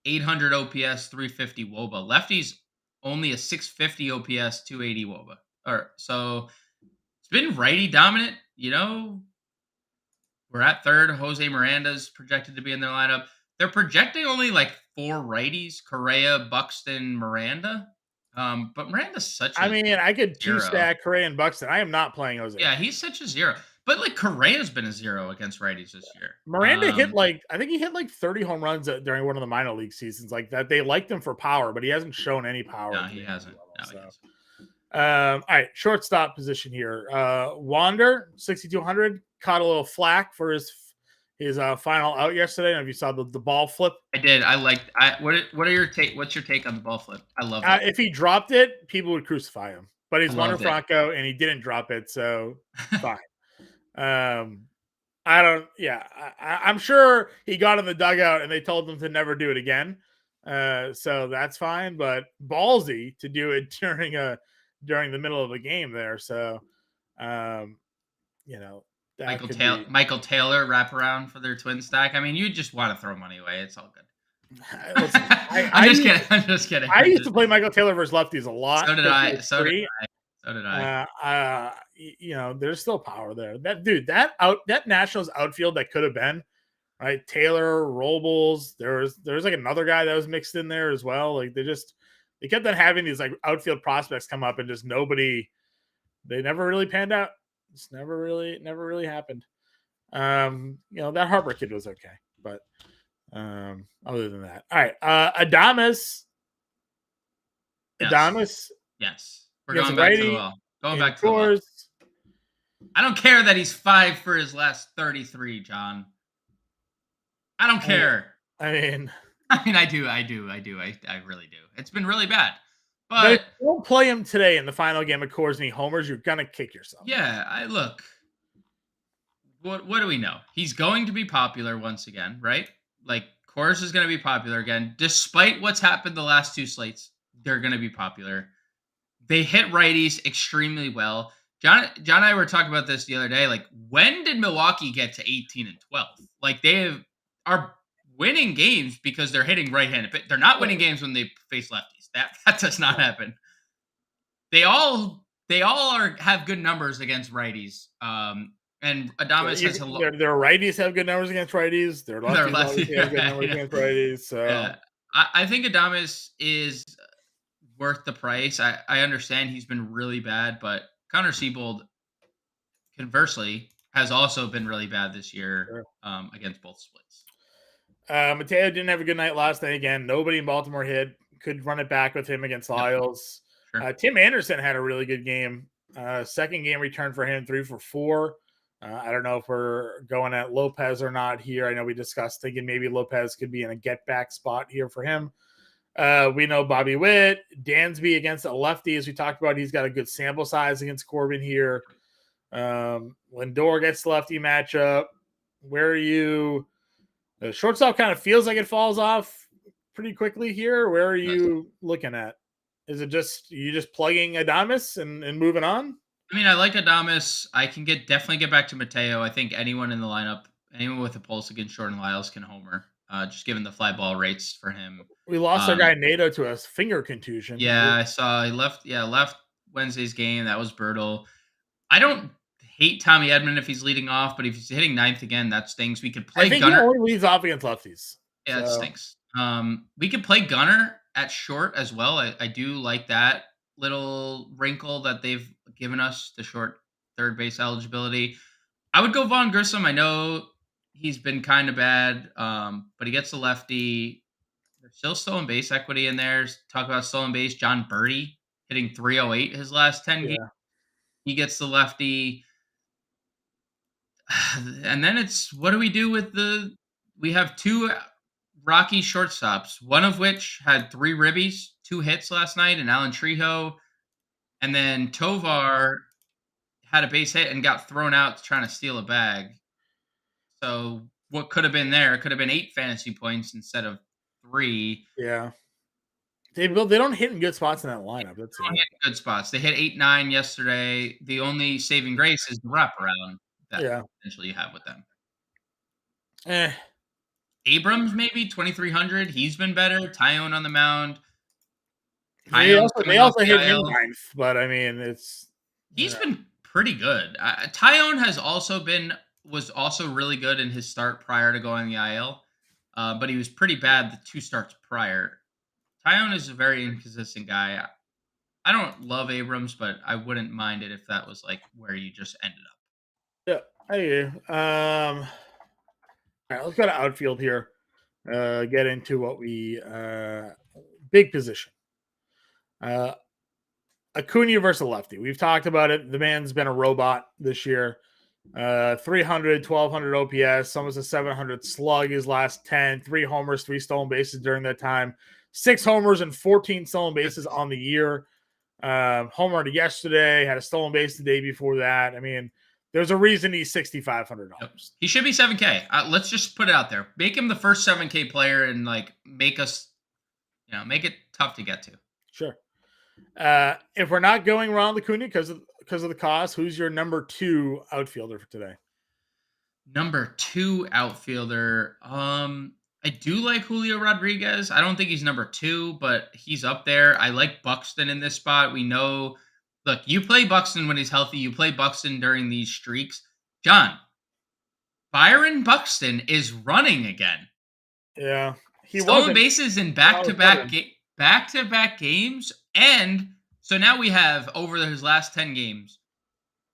800 OPS, 350 WOBA. Lefties only a 650 OPS, 280 WOBA. So it's been righty dominant. We're at third. Jose Miranda's projected to be in their lineup. They're projecting only like 4 righties: Correa, Buxton, Miranda. But Miranda's such a I could 2-stack Correa and Buxton. I am not playing Jose. Yeah, he's such a 0. But like Correa's been a 0 against righties this year. Miranda hit I think he hit 30 home runs during one of the minor league seasons like that. They liked him for power, but he hasn't shown any power. No, he hasn't. All right, shortstop position here. Wander, 6,200, caught a little flack for his final out yesterday. I don't know if you saw the ball flip. I did. What are your take? What's your take on the ball flip? I love it. If he dropped it, people would crucify him. But he's Wander Franco, and he didn't drop it, so fine. I'm sure he got in the dugout, and they told him to never do it again. So that's fine. But ballsy to do it during the middle of the game there. So, Michael Taylor wraparound for their twin stack. I mean, you just want to throw money away. It's all good. Listen, I'm just kidding. I used to play Michael Taylor versus lefties a lot. So did I. There's still power there. That Nationals outfield that could have been right. Taylor, Robles. There's like another guy that was mixed in there as well. Like they kept on having these like outfield prospects come up and just nobody. They never really panned out. It's never really happened. That Harper kid was okay, but other than that, all right. Adames. Yes. Adames. Yes, we're going back to the well. Going back to the well. I don't care that he's 5 for his last 33, John. I don't care. I mean, I do. I really do. It's been really bad. But if you don't play him today in the final game of Coors and he homers, you're gonna kick yourself. Yeah, look. What do we know? He's going to be popular once again, right? Like Coors is going to be popular again, despite what's happened the last two slates. They're going to be popular. They hit righties extremely well. John and I were talking about this the other day. Like, when did Milwaukee get to 18 and 12? Like, are winning games because they're hitting right-handed. They're not winning games when they face lefties. That does not happen. They all have good numbers against righties. And Adames has their righties have good numbers against righties. Their lefties obviously have good numbers against righties. So yeah. I think Adames is worth the price. I understand he's been really bad, but Connor Siebold, conversely, has also been really bad this year against both splits. Mateo didn't have a good night last night again. Nobody in Baltimore hit. Could run it back with him against Lyles. Sure. Tim Anderson had a really good game. Second game return for him, 3 for 4. I don't know if we're going at Lopez or not here. I know we discussed thinking maybe Lopez could be in a get back spot here for him. We know Bobby Witt, Dansby against a lefty, as we talked about. He's got a good sample size against Corbin here. Lindor gets the lefty matchup. Where are you? The shortstop kind of feels like it falls off pretty quickly here. Where are you looking at? Is it just you just plugging Adames and moving on? I mean, I like Adames. I can definitely get back to Mateo. I think anyone in the lineup, anyone with a pulse against Jordan Lyles can homer. Just given the fly ball rates for him. We lost our guy Nato to a finger contusion. Yeah, I saw he left. Yeah, left Wednesday's game. That was brutal. I don't hate Tommy Edman if he's leading off, but if he's hitting ninth again, that stings. We could play Gunner. He only leads off against lefties. Yeah, so. It stinks. We could play Gunner at short as well. I do like that little wrinkle that they've given us, the short third base eligibility. I would go Vaughn Grissom. I know he's been kind of bad, but he gets the lefty. There's still stolen base equity in there. Talk about stolen base. John Birdie hitting 308 his last 10 games. He gets the lefty. And then it's, what do we do with we have two Rocky shortstops, one of which had 3 ribbies, 2 hits last night, and Alan Trejo. And then Tovar had a base hit and got thrown out trying to steal a bag. So what could have been there? It could have been 8 fantasy points instead of 3. Yeah. They don't hit in good spots in that lineup. That's they don't hit in good spots. They hit 8-9 yesterday. The only saving grace is the wraparound that potentially you have with them. Abrams maybe 2,300. He's been better. Tyone on the mound. They also hit him ninth, but I mean he's been pretty good. Tyone was also really good in his start prior to going the IL, but he was pretty bad the 2 starts prior. Tyone is a very inconsistent guy. I don't love Abrams, but I wouldn't mind it if that was like where you just ended up. Yeah, I do. All right, let's go to outfield here. Get into what we big position. Acuna versus lefty. We've talked about it. The man's been a robot this year. 300, 1,200 OPS, almost a 700 slug his last 10, 3 homers, 3 stolen bases during that time, 6 homers and 14 stolen bases on the year. Homered yesterday, had a stolen base the day before that. I mean, there's a reason he's $6,500. He should be $7K. Let's just put it out there. Make him the first $7K player and make it tough to get to. Sure. If we're not going Ronald Acuna because of the cost, who's your number 2 outfielder for today? Number 2 outfielder. I do like Julio Rodriguez. I don't think he's number 2, but he's up there. I like Buxton in this spot. We know, look, you play Buxton when he's healthy. You play Buxton during these streaks. John, Byron Buxton is running again. Yeah. He stolen bases in back-to-back games. And so now we have over his last 10 games.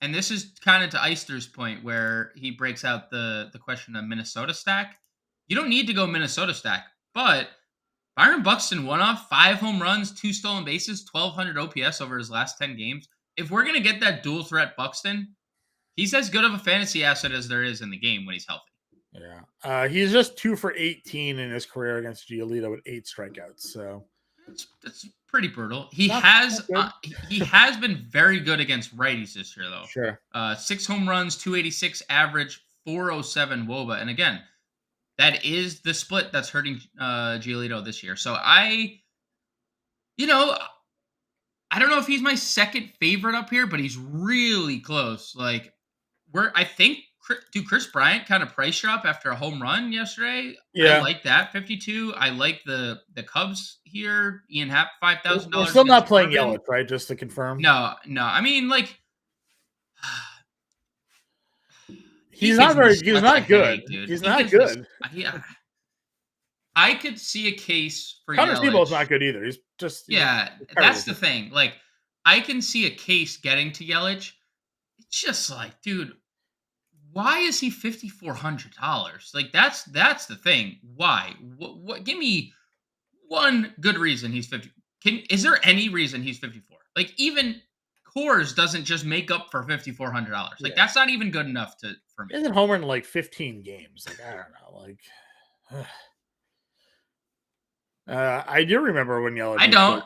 And this is kind of to Eister's point where he breaks out the question of Minnesota stack. You don't need to go Minnesota stack, but Byron Buxton won off 5 home runs, 2 stolen bases, 1,200 OPS over his last 10 games. If we're going to get that dual threat Buxton, he's as good of a fantasy asset as there is in the game when he's healthy. Yeah. He's just 2 for 18 in his career against Giolito with 8 strikeouts. So that's pretty brutal. He has been very good against righties this year, though. Sure. 6 home runs, 286 average, 407 WOBA. And again, That is the split that's hurting Giolito this year. So I don't know if he's my second favorite up here, but he's really close. Like I think Chris Bryant kind of price drop after a home run yesterday. I Yeah. like that 52. I like the Cubs here. Ian Happ $5,000 We're still not against playing Corbin. Yelich, right? Just to confirm. No. I mean, like He's not good. dude. He's not good. I could see a case for Connor Yelich. Seabold's not good either. He's just that's the thing. Like I can see a case getting to Yelich. It's just like, dude, why is he $5,400? Like that's the thing. Why? What? Give me one good reason he's 50. Is there any reason he's 54? Like even Coors doesn't just make up for $5,400. Like that's not even good enough for me. Isn't homer in like 15 games? Like I don't know. Like I do remember when Yelich. I don't.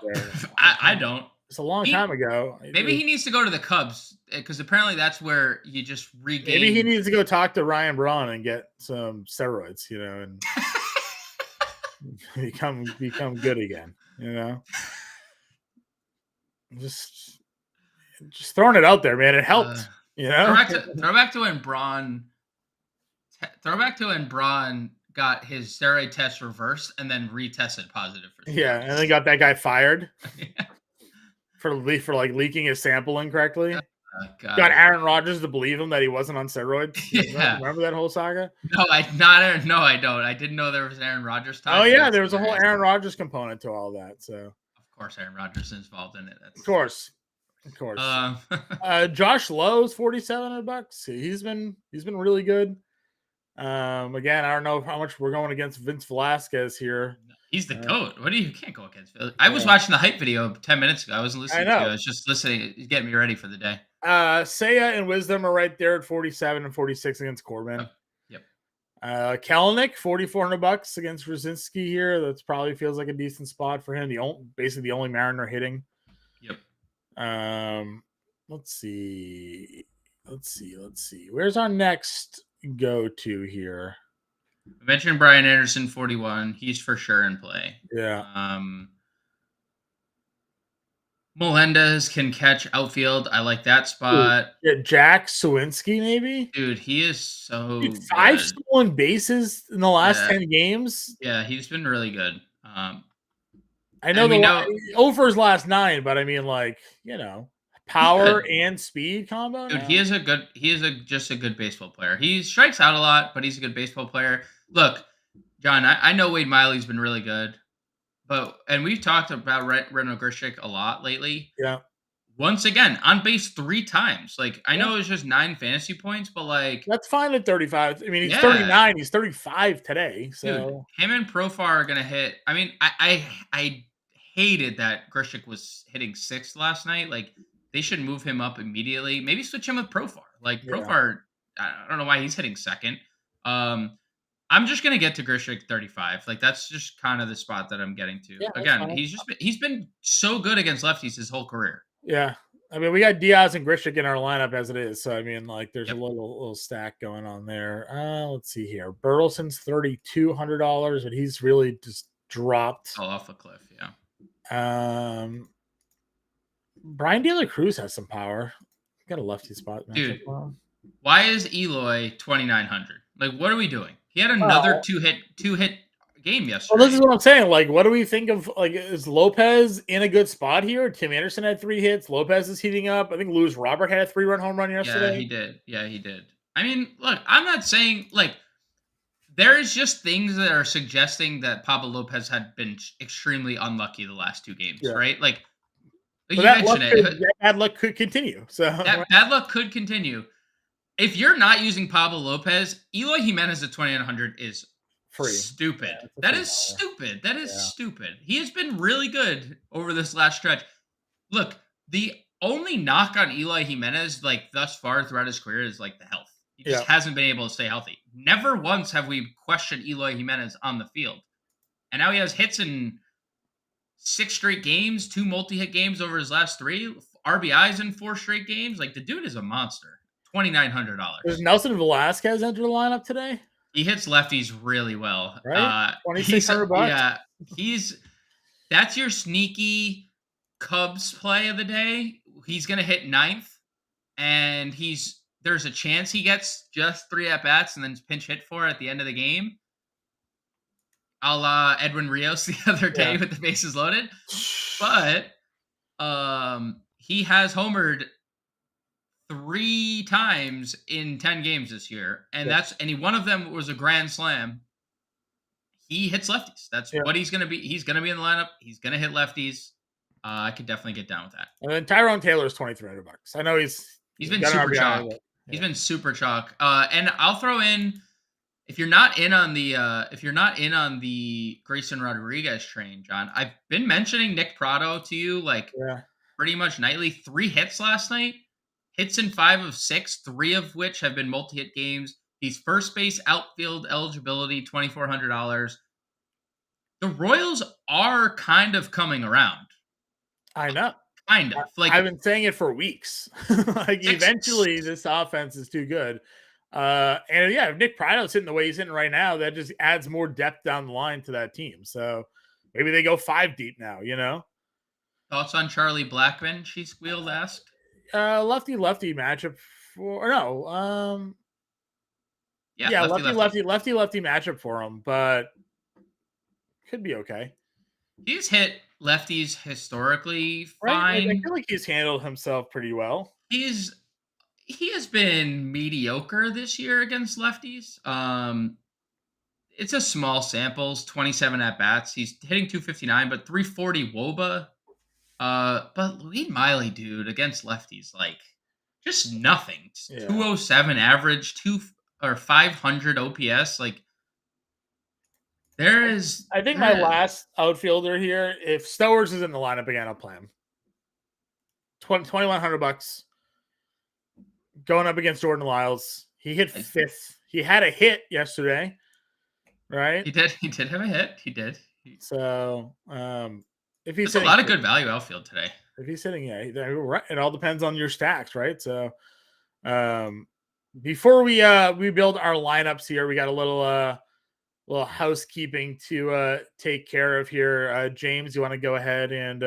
I don't. It's a long time ago. Maybe he needs to go to the Cubs because apparently that's where you just regain. Maybe he needs to go talk to Ryan Braun and get some steroids, and become good again. Just throwing it out there, man. It helped. Throw back to when Braun got his steroid test reversed and then retested positive for steroids. And they got that guy fired for like leaking his sample incorrectly. Got Aaron Rodgers to believe him that he wasn't on steroids. Remember that whole saga? No, I don't. I didn't know there was an Aaron Rodgers time. Oh yeah, there was a whole Aaron Rodgers component to all that. So of course Aaron Rodgers is involved in it. Of course. Josh Lowe's $4,700. He's been really good. Again, I don't know how much we're going against Vince Velasquez here. He's the GOAT. You can't go against Philly. I was watching the hype video 10 minutes ago. I wasn't listening to it. I was just listening. He's getting me ready for the day. Seiya and Wisdom are right there at 47 and 46 against Corbin. Yep. Kelenic, $4,400 against Rosinski here. That's probably feels like a decent spot for him. Basically the only Mariner hitting. Yep. Let's see. Where's our next go-to here? I mentioned Brian Anderson, 41. He's for sure in play. Yeah. Melendez can catch outfield. I like that spot. Jack Sawinski, maybe? Dude, he is so good. 5 stolen bases in the last 10 games. Yeah, he's been really good. I know over his last 9, but I mean, like, power and speed combo. Dude, he is just a good baseball player. He strikes out a lot, but he's a good baseball player. Look, John, I know Wade Miley's been really good, and we've talked about Reno Grishik a lot lately. Yeah. Once again, on base 3 times. Like, I know it was just 9 fantasy points, but like that's fine at 35. I mean, he's 39. He's 35 today. So dude, him and Profar are gonna hit. I mean, I hated that Grishik was hitting 6th last night. Like, they should move him up immediately. Maybe switch him with Profar. Like Profar, I don't know why he's hitting 2nd. I'm just gonna get to Grishik 35. Like that's just kind of the spot that I'm getting to. Again, he's been so good against lefties his whole career. Yeah, I mean we got Diaz and Grishik in our lineup as it is. So I mean, like there's a little stack going on there. Let's see here. Burleson's $3,200, but he's really just dropped. Fell off a cliff. Yeah. Brian De La Cruz has some power. Got a lefty spot. Dude, why is Eloy 2,900? Like, what are we doing? He had another two hit game yesterday. Well, this is what I'm saying. Like, what do we think of? Like, is Lopez in a good spot here? Tim Anderson had 3 hits. Lopez is heating up. I think Luis Robert had a 3-run home run yesterday. Yeah, he did. I mean, look, I'm not saying like there is just things that are suggesting that Pablo Lopez had been extremely unlucky the last 2 games, right? Like. You mentioned it. Bad luck could continue. So that bad luck could continue. If you're not using Pablo Lopez, Eloy Jimenez at 2,900 is free. Stupid. That is stupid. That is stupid. He has been really good over this last stretch. Look, the only knock on Eloy Jimenez, like thus far throughout his career, is like the health. He just hasn't been able to stay healthy. Never once have we questioned Eloy Jimenez on the field, and now he has hits in 6 straight games, 2 multi-hit games over his last 3, RBIs in 4 straight games. Like the dude is a monster. $2,900. Does Nelson Velasquez enter the lineup today? He hits lefties really well. right? He's 2,600 bucks. yeah, that's your sneaky Cubs play of the day. He's gonna hit ninth, and there's a chance he gets just 3 at bats and then pinch hit for at the end of the game, a la Edwin Rios the other day Yeah. with the bases loaded. But he has homered 3 times in 10 games this year, and Yeah. one of them was a grand slam. He hits lefties. That's Yeah. what he's gonna be. He's gonna be in the lineup. He's gonna hit lefties. I could definitely get down with that. And then Tyrone Taylor's 2,300 bucks. I know He's been got an super RBI, chalk. but He's yeah. been super chalk. And I'll throw in, if you're not in on the Grayson Rodriguez train, John, I've been mentioning Nick Prado to you like Yeah. pretty much nightly. 3 hits last night. Hits in 5 of 6, 3 of which have been multi-hit games. He's first base outfield eligibility, $2,400. The Royals are kind of coming around. I know. Kind of. Like, I've been saying it for weeks. Like, eventually this offense is too good. And yeah, if Nick Prado's hitting the way he's hitting right now, that just adds more depth down the line to that team. So maybe they go 5 deep now, you know? thoughts on Charlie Blackmon? She squealed asked. Lefty matchup for, or no, yeah, Lefty. lefty matchup for him, but could be okay. He's hit lefties historically Right? Like, I fine. feel like he's handled himself pretty well. He has been mediocre this year against lefties. It's a small samples, 27 at bats. He's hitting 259, but 340 WOBA. But Louis Miley, dude, against lefties, like just nothing. Yeah. 207 average, 500 OPS. Like I think my last outfielder here, if Stowers is in the lineup again, I'll play him. 2,100 bucks going up against Jordan Lyles. He hit 5th. He had a hit yesterday, right? He did have a hit. He did. So if he's a lot of good value outfield today. If he's sitting, yeah, it all depends on your stacks, right? So before we build our lineups here, we got a little housekeeping to take care of here. James, you want to go ahead and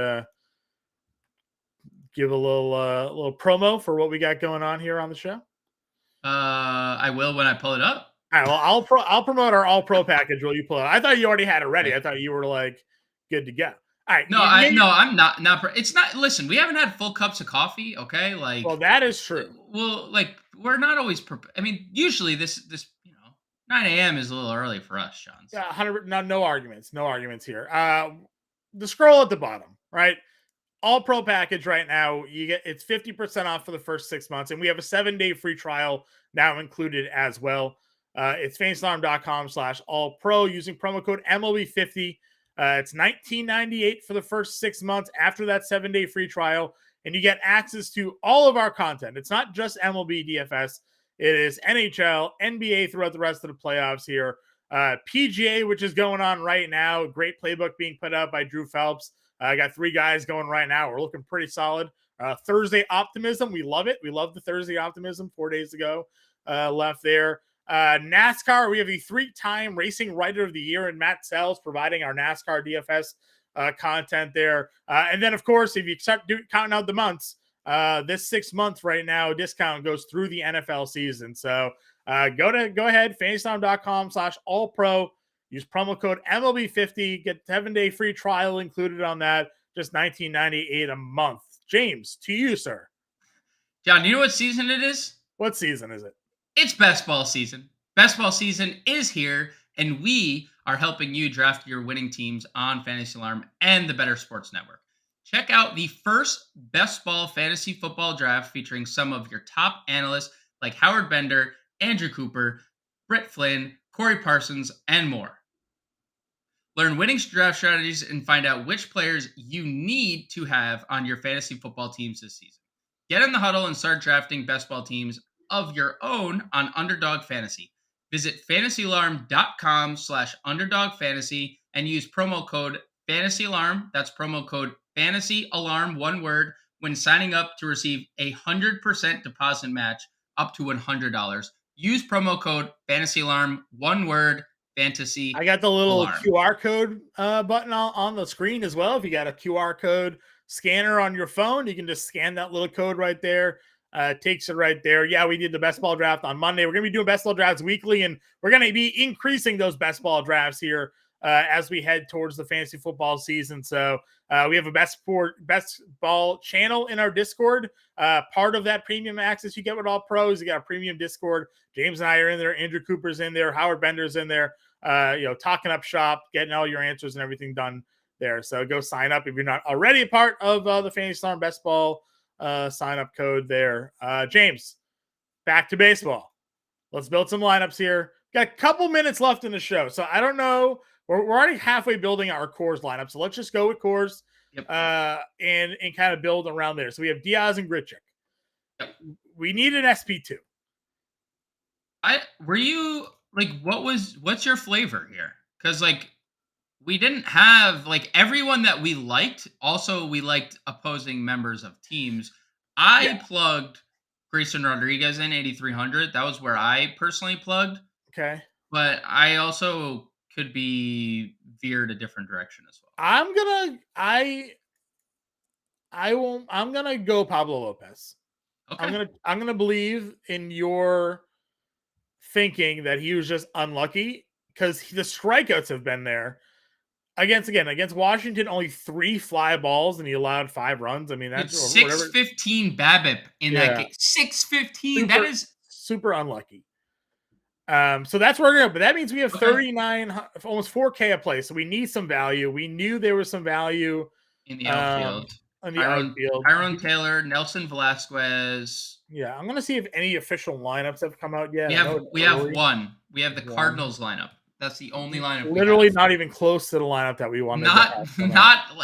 give a little promo for what we got going on here on the show? I will when I pull it up. All right, well, I'll promote our all pro package while you pull it. I thought you already had it ready. I thought you were like good to go. All right. No, I'm not. It's not. Listen, we haven't had full cups of coffee. Okay, like. Well, that is true. Well, like we're not always. I mean, usually this 9 a.m. is a little early for us, John. Yeah, 100. No arguments. No arguments here. The scroll at the bottom, right? All pro package right now. It's 50% off for the first 6 months, and we have a 7-day free trial now included as well. It's facealarm.com/all pro using promo code MLB50. It's $19.98 for the first 6 months after that 7-day free trial, and you get access to all of our content. It's not just MLB DFS. It is NHL, NBA throughout the rest of the playoffs here. PGA, which is going on right now. Great playbook being put out by Drew Phelps. I got 3 guys going right now. We're looking pretty solid. Thursday optimism. We love it. We love the Thursday optimism 4 days ago left there. NASCAR, we have the 3-time Racing Writer of the Year in Matt Sells providing our NASCAR DFS content there. And then, of course, if you start counting out the months, this 6 months right now, discount goes through the NFL season. So go ahead, facealarm.com/all pro. Use promo code MLB50. Get 7-day free trial included on that. Just $19.98 a month. James, to you, sir. John, you know what season it is? What season is it? It's best ball season. Best ball season is here, and we are helping you draft your winning teams on Fantasy Alarm and the Better Sports Network. Check out the first best ball fantasy football draft featuring some of your top analysts like Howard Bender, Andrew Cooper, Brett Flynn, Corey Parsons, and more. Learn winning draft strategies and find out which players you need to have on your fantasy football teams this season. Get in the huddle and start drafting best ball teams of your own on Underdog Fantasy. Visit fantasyalarm.com/underdog fantasy and use promo code Fantasy Alarm. That's promo code Fantasy Alarm, one word, when signing up to receive a 100% deposit match up to $100. use promo code Fantasy Alarm. One word, Fantasy I got the little Alarm. QR code button on the screen as well. If you got a QR code scanner on your phone, you can just scan that little code right there. Takes it right there. Yeah, we did the best ball draft on Monday. We're going to be doing best ball drafts weekly, and we're going to be increasing those best ball drafts here as we head towards the fantasy football season. So we have a best ball channel in our Discord. Part of that premium access you get with all pros. You got a premium Discord. James and I are in there. Andrew Cooper's in there. Howard Bender's in there. Talking up shop, getting all your answers and everything done there. So go sign up if you're not already a part of the Fantasy Storm Best Ball sign up code there. James, back to baseball. Let's build some lineups here. Got a couple minutes left in the show. So I don't know. We're already halfway building our cores lineup. So let's just go with cores and kind of build around there. So we have Diaz and Grichuk. Yep. We need an SP2. What's your flavor here? Because we didn't have everyone that we liked. Also, we liked opposing members of teams. I plugged Grayson Rodriguez in 8,300. That was where I personally plugged. Okay. But I also could be veered a different direction as well. I'm gonna go Pablo Lopez. Okay. I'm gonna believe in your thinking that he was just unlucky because the strikeouts have been there. Against Washington, only 3 fly balls and he allowed 5 runs. I mean, that's 615 BABIP in that game. 615. That is super unlucky. So that's where we're going. But that means we have 39, almost 4K a play. So we need some value. We knew there was some value in the outfield. Outfield. Tyrone Taylor, Nelson Velasquez. Yeah, I'm going to see if any official lineups have come out yet. We have one. We have the Cardinals lineup. That's the only lineup. Literally not even close to the lineup that we wanted. Not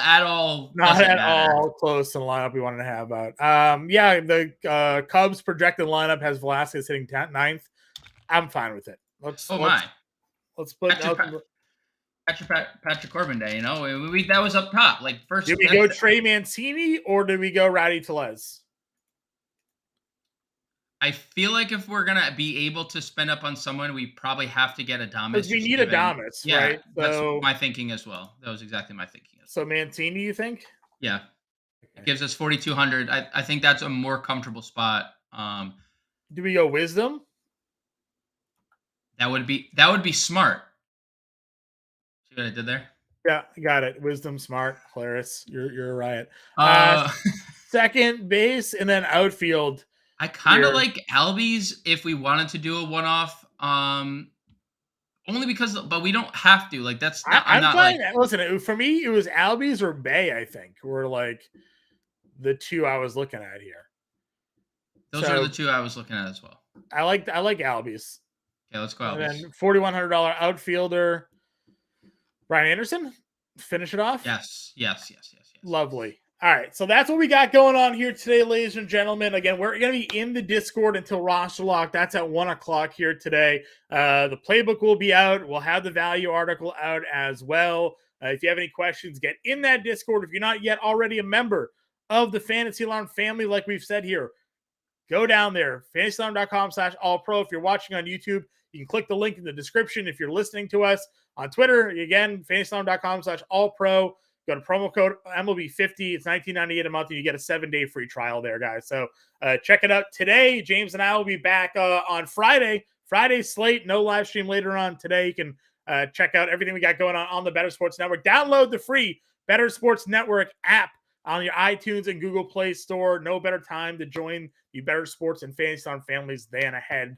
at all. Not at all close to the lineup we wanted to have out. The Cubs projected lineup has Velasquez hitting 9th. I'm fine with it. Let's put Patrick Corbin Day. That was up top. First, did we go Trey Mancini or did we go Rowdy Tellez? I feel like if we're gonna be able to spend up on someone, we probably have to get Adames. Because we need Adames, right? That's my thinking as well. That was exactly my thinking. So Mancini, you think? Yeah, it gives us 4,200. I think that's a more comfortable spot. Do we go Wisdom? That would be smart. See what I did there? Yeah, got it. Wisdom, smart, Claris. You're right. Second base and then outfield. I kind of like Albies if we wanted to do a one-off. Only because, but we don't have to. That's not. I'm not fine. Listen, for me, it was Albies or Bay. I think were the two I was looking at here. Those are the two I was looking at as well. I like Albies. Okay, let's go Albies. And then $4,100 outfielder, Brian Anderson. Finish it off. Yes. Lovely. All right, so that's what we got going on here today, ladies and gentlemen. Again, we're going to be in the Discord until roster lock. That's at 1 o'clock here today. The playbook will be out. We'll have the value article out as well. If you have any questions, get in that Discord. If you're not yet already a member of the Fantasy Alarm family, like we've said here, go down there, fantasyalarm.com/allpro. If you're watching on YouTube, you can click the link in the description. If you're listening to us on Twitter, again, fantasyalarm.com/allpro. Go to promo code MLB50. It's $19.98 a month, and you get a 7-day free trial there, guys. So check it out today. James and I will be back on Friday. Friday slate, no live stream later on today. You can check out everything we got going on the Better Sports Network. Download the free Better Sports Network app on your iTunes and Google Play Store. No better time to join the Better Sports and Fantasy Alarm families than ahead